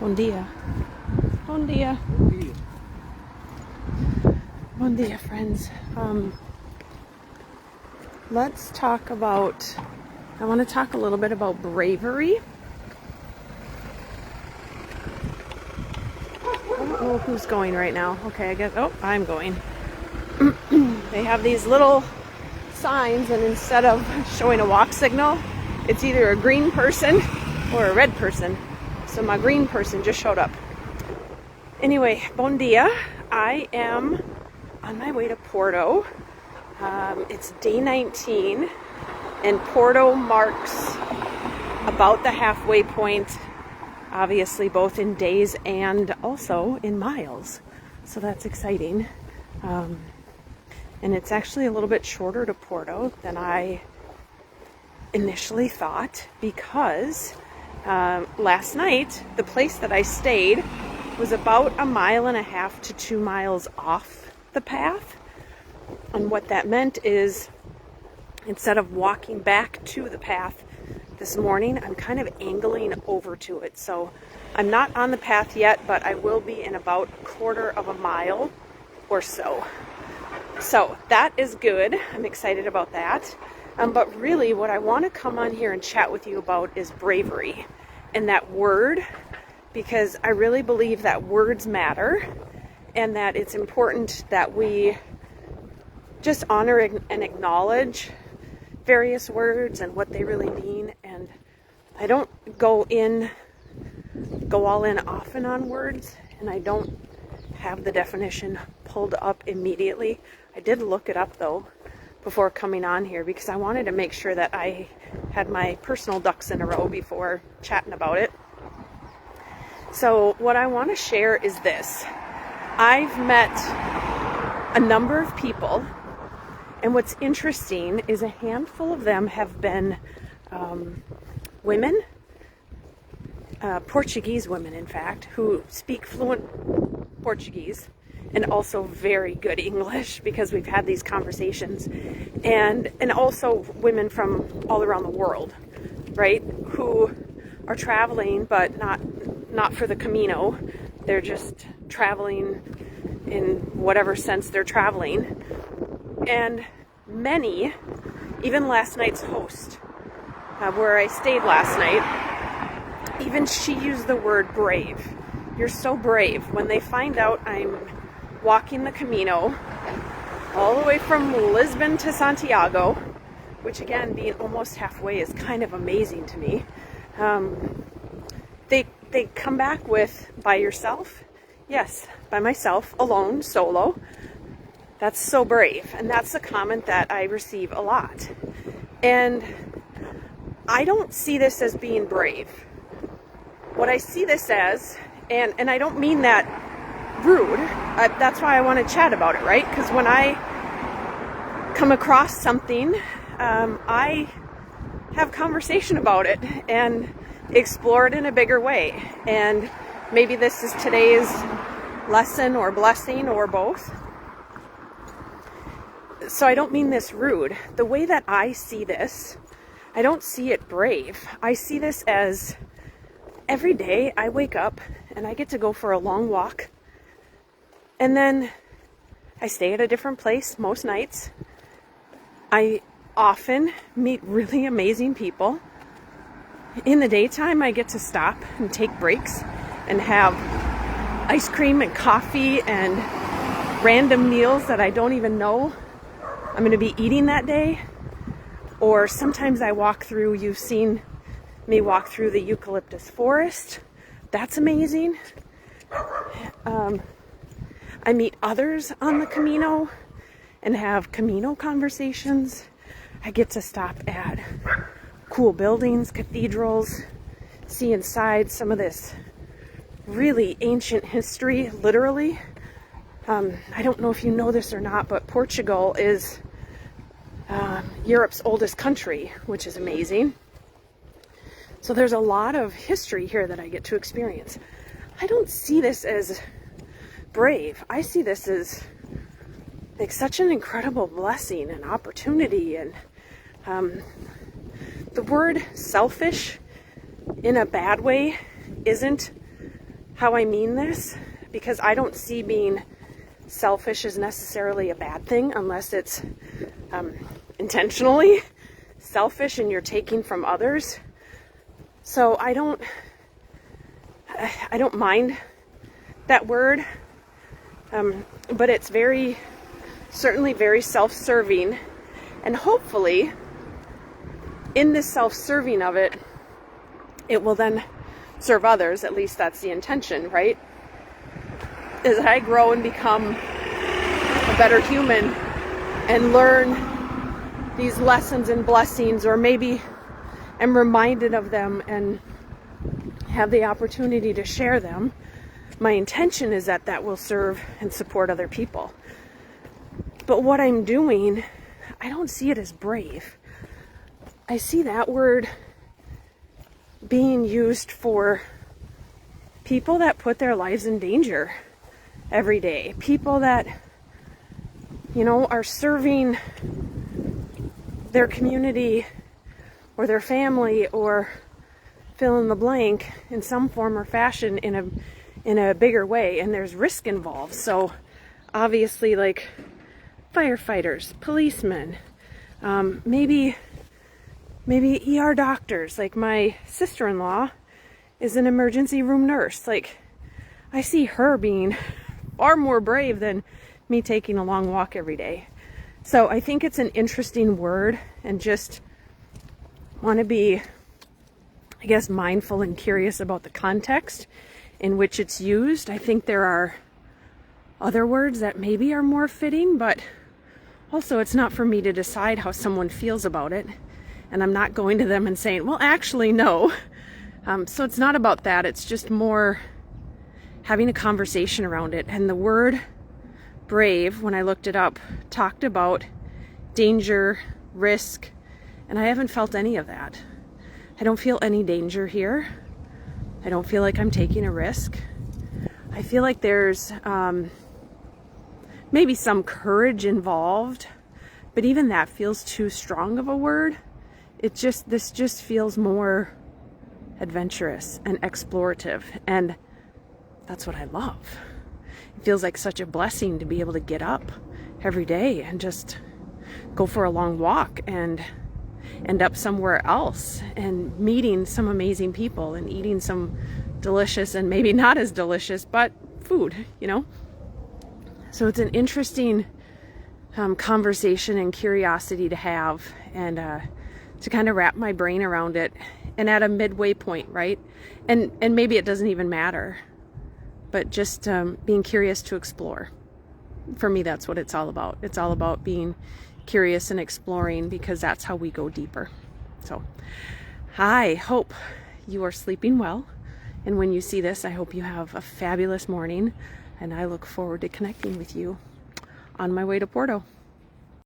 Bom dia. Bom dia. Bom dia, friends. Let's talk about, I want to talk a little bit about bravery. I don't know who's going right now. Okay, I guess, oh, I'm going. They have these little signs, and instead of showing a walk signal, it's either a green person or a red person. So my green person just showed up. Anyway, bon dia. I am on my way to Porto. It's day 19, and Porto marks about the halfway point, obviously both in days and also in miles. So that's exciting. And it's actually a little bit shorter to Porto than I initially thought, because last night, the place that I stayed was about 1.5 to 2 miles off the path. And what that meant is, instead of walking back to the path this morning, I'm kind of angling over to it. So I'm not on the path yet, but I will be in about 1/4 mile or so. So that is good. I'm excited about that. But really what I want to come on here and chat with you about is bravery, and that word, because I really believe that words matter, and that it's important that we just honor and acknowledge various words and what they really mean. And I don't go all in often on words, and I don't have the definition pulled up immediately. I did look it up though before coming on here, because I wanted to make sure that I had my personal ducks in a row before chatting about it. So what I want to share is this. I've met a number of people, and what's interesting is a handful of them have been women, Portuguese women in fact, who speak fluent Portuguese and also very good English, because we've had these conversations, and also women from all around the world, right, who are traveling, but not for the Camino. They're just traveling in whatever sense they're traveling. And many, even last night's host, where I stayed last night, even she used the word brave. You're so brave. When they find out I'm walking the Camino all the way from Lisbon to Santiago, which again, being almost halfway is kind of amazing to me, they come back with, by yourself? Yes, by myself, alone, solo. That's so brave. And that's a comment that I receive a lot. And I don't see this as being brave. What I see this as, and I don't mean that rude, that's why I want to chat about it, right? Because when I come across something, I have conversation about it and explore it in a bigger way. And maybe this is today's lesson or blessing or both. So I don't mean this rude. The way that I see this, I don't see it brave. I see this as every day I wake up and I get to go for a long walk, and then I stay at a different place most nights. I often meet really amazing people. In the daytime, I get to stop and take breaks and have ice cream and coffee and random meals that I don't even know I'm going to be eating that day. Or sometimes I walk through, you've seen me walk through the eucalyptus forest. That's amazing. I meet others on the Camino and have Camino conversations. I get to stop at cool buildings, cathedrals, see inside some of this really ancient history, literally. I don't know if you know this or not, but Portugal is Europe's oldest country, which is amazing. So there's a lot of history here that I get to experience. I don't see this as brave. I see this as like such an incredible blessing and opportunity. And the word selfish in a bad way isn't how I mean this, because I don't see being selfish as necessarily a bad thing unless it's intentionally selfish and you're taking from others. So I don't mind that word, but it's certainly very self-serving, and hopefully in this self-serving of it, it will then serve others. At least that's the intention, right? As I grow and become a better human and learn these lessons and blessings, or maybe am reminded of them and have the opportunity to share them, my intention is that that will serve and support other people. But what I'm doing, I don't see it as brave. I see that word being used for people that put their lives in danger every day. People that, are serving their community or their family or fill in the blank in some form or fashion in a bigger way, and there's risk involved. So obviously, like firefighters, policemen, maybe ER doctors. Like my sister-in-law is an emergency room nurse. Like, I see her being far more brave than me taking a long walk every day. So I think it's an interesting word, and just want to be, I guess, mindful and curious about the context in which it's used. I think there are other words that maybe are more fitting, but also it's not for me to decide how someone feels about it. And I'm not going to them and saying, well, actually, no. So it's not about that. It's just more having a conversation around it. And the word brave, when I looked it up, talked about danger, risk, and I haven't felt any of that. I don't feel any danger here. I don't feel like I'm taking a risk. I feel like there's maybe some courage involved, but even that feels too strong of a word. This just feels more adventurous and explorative, and that's what I love. It feels like such a blessing to be able to get up every day and just go for a long walk and end up somewhere else and meeting some amazing people and eating some delicious and maybe not as delicious, but food, So it's an interesting conversation and curiosity to have, and to kind of wrap my brain around it, and at a midway point, right? And maybe it doesn't even matter, but just being curious to explore. For me, that's what it's all about. It's all about being curious and exploring, because that's how we go deeper. So I hope you are sleeping well, and when you see this, I hope you have a fabulous morning, and I look forward to connecting with you on my way to Porto.